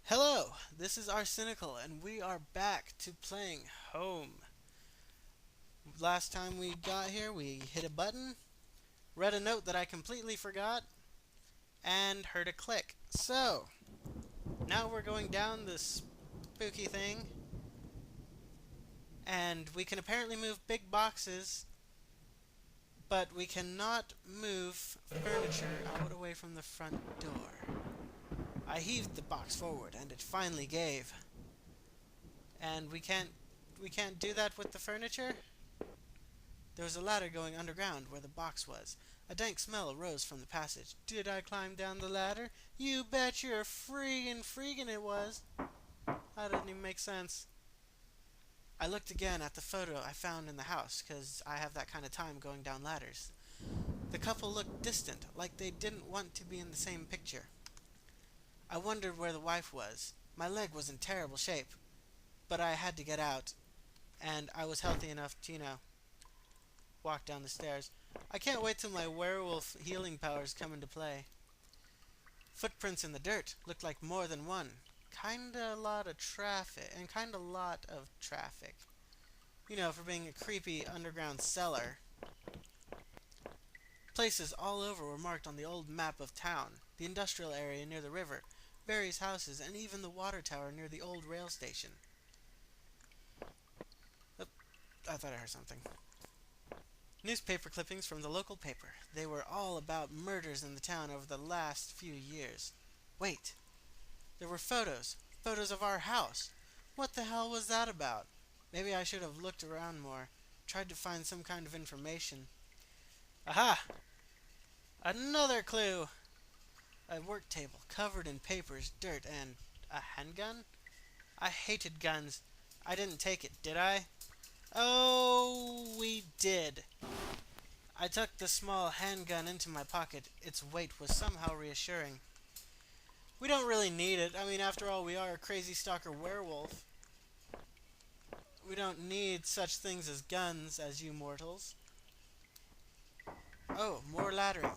Hello, this is Arsynical, and we are back to playing Home. Last time we got here, we hit a button, read a note that I completely forgot, and heard a click. So, now we're going down this spooky thing, and we can apparently move big boxes, but we cannot move furniture out away from the front door. I heaved the box forward, and it finally gave. And we can't do that with the furniture? There was a ladder going underground where the box was. A dank smell arose from the passage. Did I climb down the ladder? You bet you're freaking it was. That didn't even make sense. I looked again at the photo I found in the house, 'cause I have that kind of time going down ladders. The couple looked distant, like they didn't want to be in the same picture. I wondered where the wife was. My leg was in terrible shape, but I had to get out, and I was healthy enough to, walk down the stairs. I can't wait till my werewolf healing powers come into play. Footprints in the dirt looked like more than one. Kinda a lot of traffic, and kinda lot of traffic. For being a creepy underground cellar. Places all over were marked on the old map of town. The industrial area near the river, various houses, and even the water tower near the old rail station. Oh, I thought I heard something. Newspaper clippings from the local paper. They were all about murders in the town over the last few years. Wait, there were photos. Photos of our house. What the hell was that about? Maybe I should have looked around more. Tried to find some kind of information. Aha! Another clue! A work table covered in papers, dirt, and a handgun? I hated guns. I didn't take it, did I? Oh, we did. I took the small handgun into my pocket. Its weight was somehow reassuring. We don't really need it. I mean, after all, we are a crazy stalker werewolf. We don't need such things as guns as you mortals. Oh, more laddering.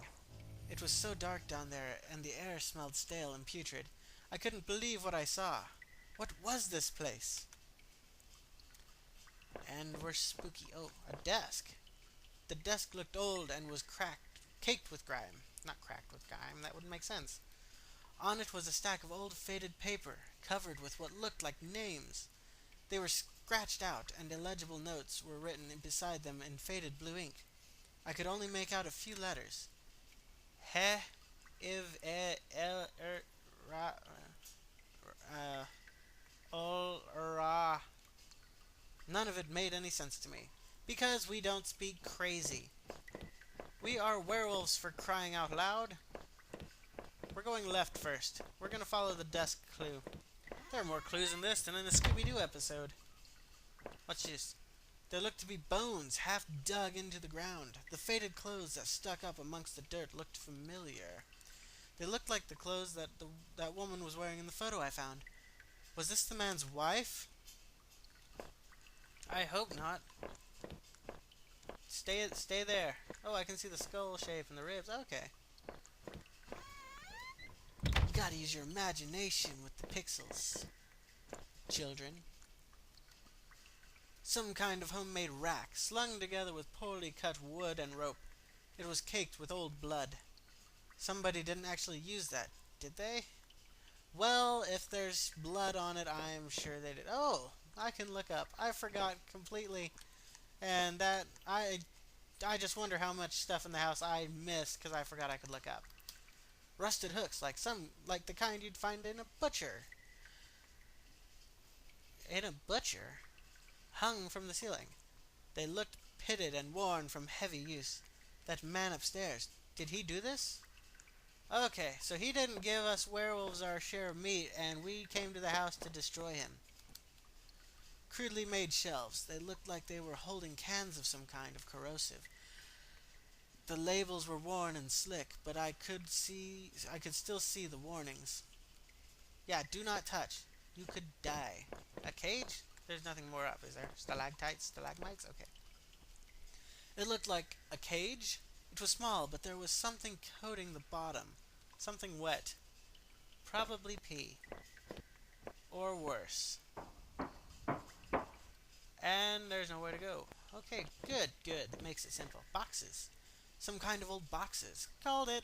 It was so dark down there, and the air smelled stale and putrid. I couldn't believe what I saw. What was this place? And we're spooky. Oh, a desk. The desk looked old and was caked with grime. Not cracked with grime, that wouldn't make sense. On it was a stack of old faded paper, covered with what looked like names. They were scratched out, and illegible notes were written beside them in faded blue ink. I could only make out a few letters. He, iv, e, el, ra, ol, ra. None of it made any sense to me. Because we don't speak crazy. We are werewolves, for crying out loud. We're going left first. We're going to follow the desk clue. There are more clues in this than in the Scooby-Doo episode. What's this? There looked to be bones half dug into the ground. The faded clothes that stuck up amongst the dirt looked familiar. They looked like the clothes that woman was wearing in the photo I found. Was this the man's wife? I hope not. Stay there. Oh, I can see the skull shape and the ribs. Okay. You gotta use your imagination with the pixels, children. Some kind of homemade rack, slung together with poorly cut wood and rope. It was caked with old blood. Somebody didn't actually use that, did they? Well, if there's blood on it, I'm sure they did. Oh, I can look up. I forgot completely. And that, I just wonder how much stuff in the house I missed because I forgot I could look up. Rusted hooks, like the kind you'd find in a butcher. In a butcher? Hung from the ceiling. They looked pitted and worn from heavy use. That man upstairs, did he do this? Okay, so he didn't give us werewolves our share of meat, and we came to the house to destroy him. Crudely made shelves. They looked like they were holding cans of some kind of corrosive. The labels were worn and slick, but I could still see the warnings. Yeah, do not touch. You could die. A cage? There's nothing more up, is there? Stalactites, stalagmites? Okay. It looked like a cage. It was small, but there was something coating the bottom. Something wet. Probably pee. or worse. And there's nowhere to go. Okay, good. That makes it simple. Boxes. Some kind of old boxes. Called it.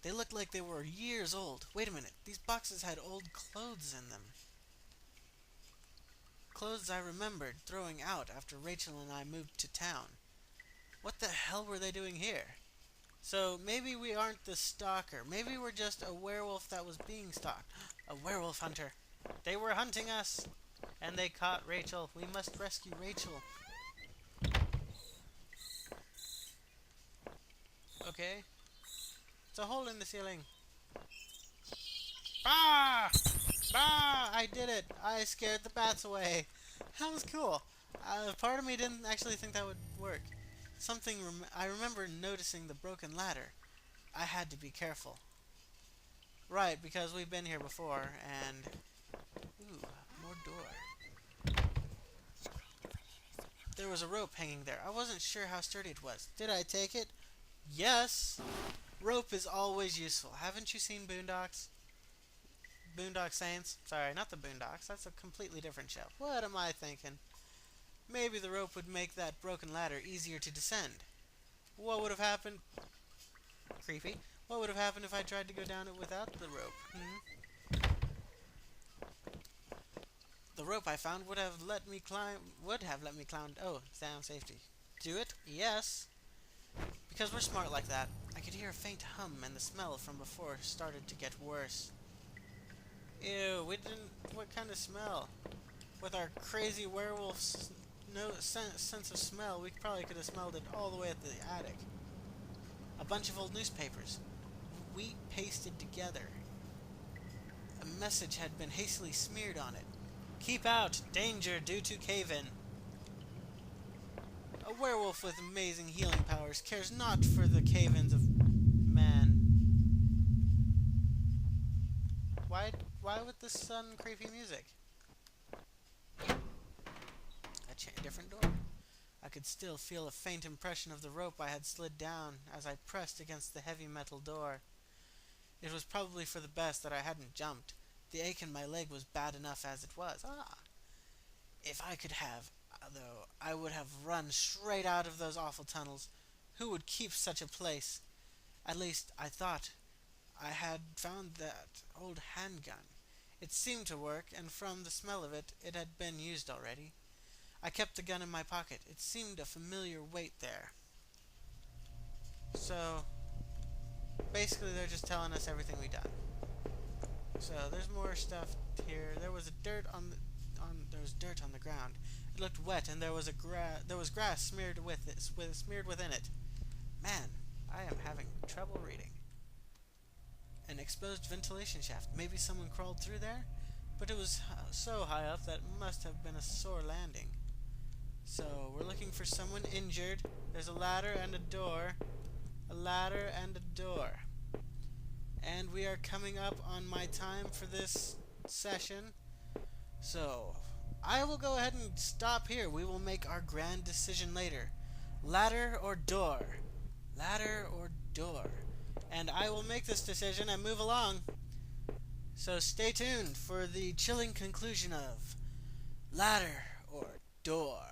They looked like they were years old. Wait a minute. These boxes had old clothes in them. Clothes I remembered throwing out after Rachel and I moved to town. What the hell were they doing here? So maybe we aren't the stalker. Maybe we're just a werewolf that was being stalked. A werewolf hunter. They were hunting us. And they caught Rachel. We must rescue Rachel. Okay. It's a hole in the ceiling. Ah! Ah! I did it. I scared the bats away. That was cool. Part of me didn't actually think that would work. I remember noticing the broken ladder. I had to be careful. Right, because we've been here before, and... Ooh, more door. There was a rope hanging there. I wasn't sure how sturdy it was. Did I take it? Yes! Rope is always useful. Haven't you seen Boondocks? Boondock Saints? Sorry, not the Boondocks. That's a completely different show. What am I thinking? Maybe the rope would make that broken ladder easier to descend. What would have happened? Creepy. What would have happened if I tried to go down it without the rope? The rope I found would have let me climb. Oh, sound safety. Do it? Yes. Because we're smart like that. I could hear a faint hum, and the smell from before started to get worse. Ew, we didn't... What kind of smell? With our crazy werewolf's sense of smell, we probably could have smelled it all the way at the attic. A bunch of old newspapers. Wheat pasted together. A message had been hastily smeared on it. Keep out! Danger due to cave-in. A werewolf with amazing healing powers cares not for the cave-ins of man. Why with this sudden creepy music? A different door. I could still feel a faint impression of the rope I had slid down as I pressed against the heavy metal door. It was probably for the best that I hadn't jumped. The ache in my leg was bad enough as it was. If I could have, though, I would have run straight out of those awful tunnels. Who would keep such a place? At least, I thought I had found that old handgun. It seemed to work, and from the smell of it, it had been used already. I kept the gun in my pocket. It seemed a familiar weight there. So, basically they're just telling us everything we've done. So, there's more stuff here. There was dirt on the ground. It looked wet, and there was grass smeared within it. Man, I am having trouble reading. An exposed ventilation shaft. Maybe someone crawled through there? But it was so high up that it must have been a sore landing. So, we're looking for someone injured. There's a ladder and a door. A ladder and a door. And we are coming up on my time for this session. So, I will go ahead and stop here. We will make our grand decision later. Ladder or door? Ladder or door? And I will make this decision and move along. So stay tuned for the chilling conclusion of ladder or door.